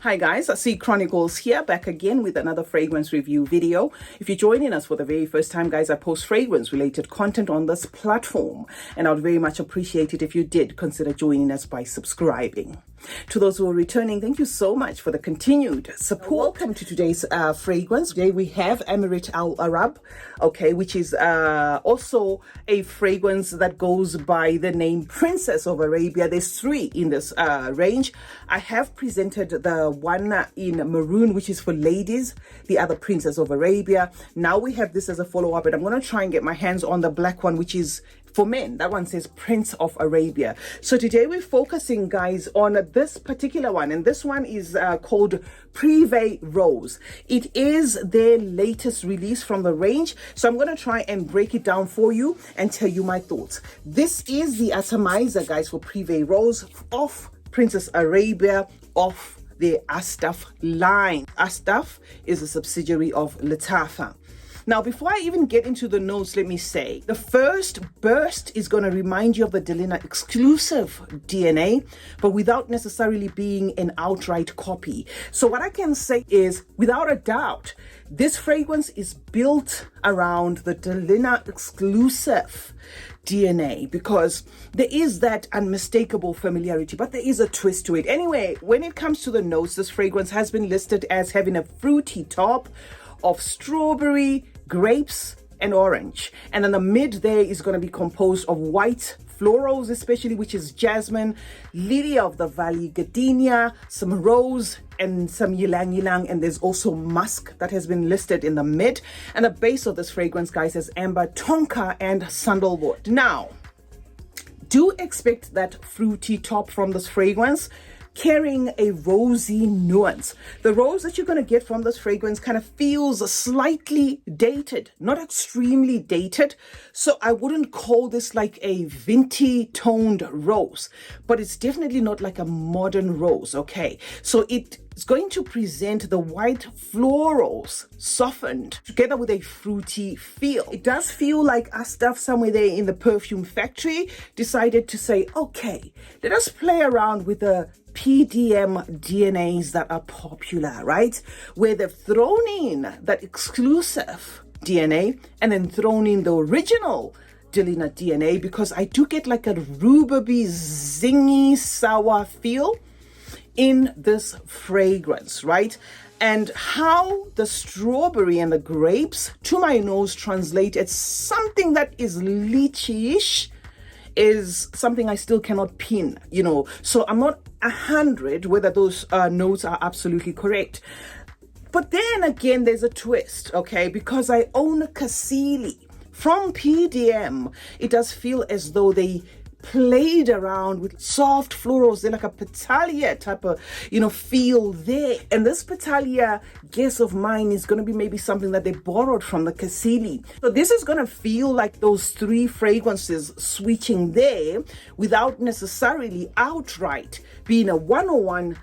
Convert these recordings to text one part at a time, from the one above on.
Hi guys, C Chronicles here, back again with another fragrance review video. If you're joining us for the very first time, guys, I post fragrance related content on this platform, and I would very much appreciate it if you did consider joining us by subscribing. To those who are returning, thank you so much for the continued support. Welcome to today's fragrance. Today we have Ameerat Al Arab, okay, which is also a fragrance that goes by the name Princess of Arabia. There's three in this range. I have presented the one in maroon, which is for ladies, the other Princess of Arabia. Now we have this as a follow-up, and I'm going to try and get my hands on the black one, which is for men. That one says Prince of Arabia. So today we're focusing, guys, on this particular one, and this one is called Prive Rose. It is their latest release from the range, so I'm going to try and break it down for you and tell you my thoughts. This is the atomizer, guys, for Prive Rose of Princess Arabia of the Asdaaf line. Asdaaf is a subsidiary of Latafa. Now, before I even get into the notes, let me say, the first burst is going to remind you of the Delina exclusive DNA, but without necessarily being an outright copy. So what I can say is, without a doubt, this fragrance is built around the Delina exclusive DNA because there is that unmistakable familiarity, but there is a twist to it. Anyway, when it comes to the notes, this fragrance has been listed as having a fruity top of strawberry, grapes, and orange. And then the mid there is going to be composed of white florals, especially, which is jasmine, lily of the valley, gardenia, some rose, and some ylang ylang. And there's also musk that has been listed in the mid. And the base of this fragrance, guys, is amber, tonka, and sandalwood. Now, do expect that fruity top from this fragrance, carrying a rosy nuance. The rose that you're going to get from this fragrance kind of feels slightly dated, not extremely dated. So I wouldn't call this like a vinty toned rose, but it's definitely not like a modern rose, okay? So it's going to present the white florals softened together with a fruity feel. It does feel like Asdaaf somewhere there in the perfume factory decided to say, okay, let us play around with the PDM DNAs that are popular, right? Where they've thrown in that exclusive DNA and then thrown in the original Delina DNA, because I do get like a rhubarby, zingy, sour feel in this fragrance, right? And how the strawberry and the grapes to my nose translate as something that is lychee-ish is something I still cannot pin, so I'm not 100 whether those notes are absolutely correct. But then again, there's a twist, okay? Because I own a Cassili from PDM, it does feel as though they played around with soft florals. They're like a Petalia type of, feel there. And this Petalia guess of mine is going to be maybe something that they borrowed from the Cassili. So this is going to feel like those three fragrances switching there without necessarily outright being a 101,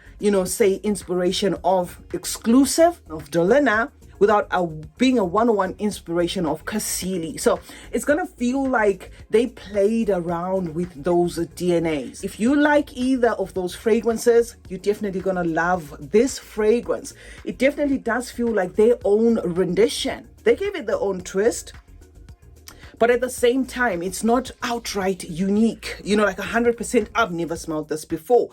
say inspiration of exclusive of Delina, without being a 101 inspiration of Cassili. So it's gonna feel like they played around with those DNAs. If you like either of those fragrances, you're definitely gonna love this fragrance. It definitely does feel like their own rendition. They gave it their own twist, but at the same time, it's not outright unique. Like 100%, I've never smelled this before.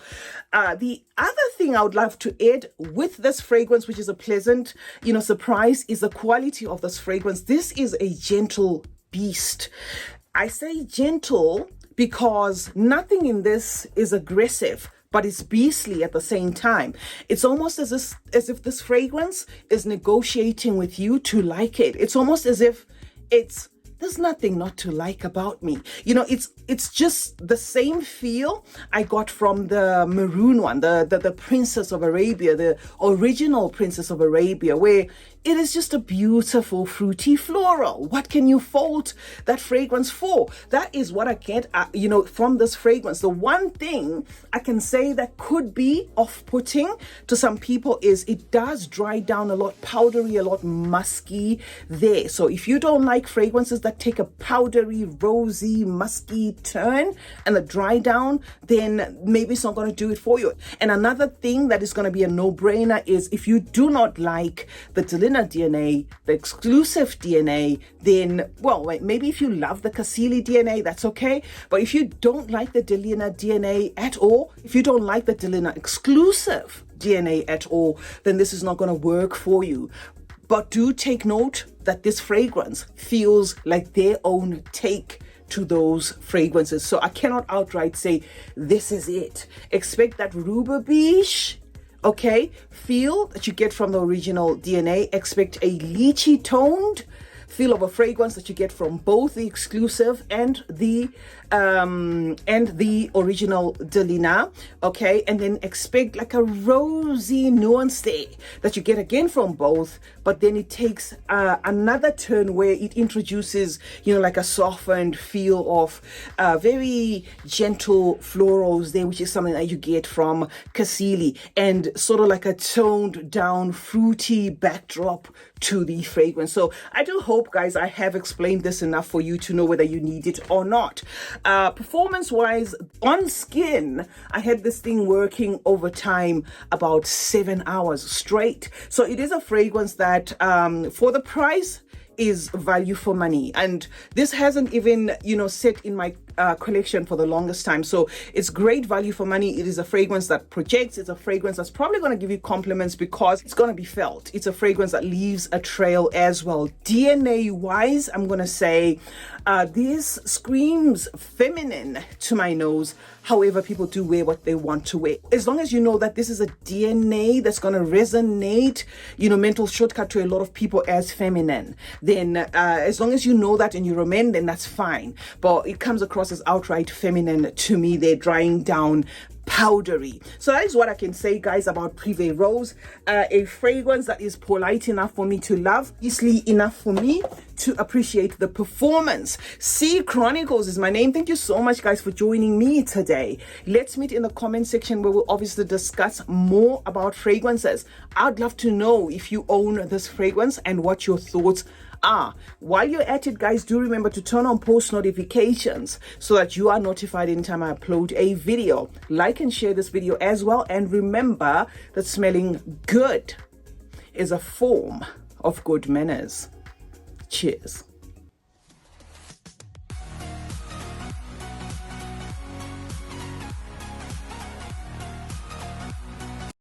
The other thing I would love to add with this fragrance, which is a pleasant, surprise, is the quality of this fragrance. This is a gentle beast. I say gentle because nothing in this is aggressive, but it's beastly at the same time. It's almost as if this fragrance is negotiating with you to like it. It's almost as if there's nothing not to like about me. It's just the same feel I got from the maroon one, the Princess of Arabia, the original Princess of Arabia, where it is just a beautiful fruity floral. What can you fault that fragrance for? That is what I get, from this fragrance. The one thing I can say that could be off-putting to some people is it does dry down a lot powdery, a lot musky there. So if you don't like fragrances that take a powdery, rosy, musky turn and a dry down, then maybe it's not going to do it for you. And another thing that is going to be a no-brainer is if you do not like the Delina DNA, the exclusive DNA, then, well, maybe if you love the Cassili DNA, that's okay. But if you don't like the Delina DNA at all, if you don't like the Delina exclusive DNA at all, then this is not going to work for you. But do take note that this fragrance feels like their own take to those fragrances. So I cannot outright say this is it. Expect that ruby-ish, okay, feel that you get from the original DNA. Expect a lychee toned feel of a fragrance that you get from both the exclusive and the original Delina, okay? And then expect like a rosy nuance there that you get again from both, but then it takes another turn where it introduces, like a softened feel of very gentle florals there, which is something that you get from Cassili, and sort of like a toned down fruity backdrop to the fragrance. So I do hope, guys, I have explained this enough for you to know whether you need it or not. Performance wise, on skin, I had this thing working over time about 7 hours straight. So it is a fragrance that for the price is value for money, and this hasn't even set in my collection for the longest time. So it's great value for money. It is a fragrance that projects. It's a fragrance that's probably going to give you compliments because it's going to be felt. It's a fragrance that leaves a trail as well. DNA wise, I'm going to say this screams feminine to my nose. However, people do wear what they want to wear. As long as you know that this is a DNA that's going to resonate, mental shortcut to a lot of people as feminine, then as long as you know that and you're a man, then that's fine. But it comes across as outright feminine to me. They're drying down powdery. So that is what I can say, guys, about Prive Rose, a fragrance that is polite enough for me to love, easily enough for me to appreciate the performance. CeeChronicles is my name. Thank you so much, guys, for joining me today. Let's meet in the comment section where we'll obviously discuss more about fragrances. I'd love to know if you own this fragrance and what your thoughts are. While you're at it, guys, do remember to turn on post notifications so that you are notified anytime I upload a video. Like and share this video as well, and remember that smelling good is a form of good manners. Cheers.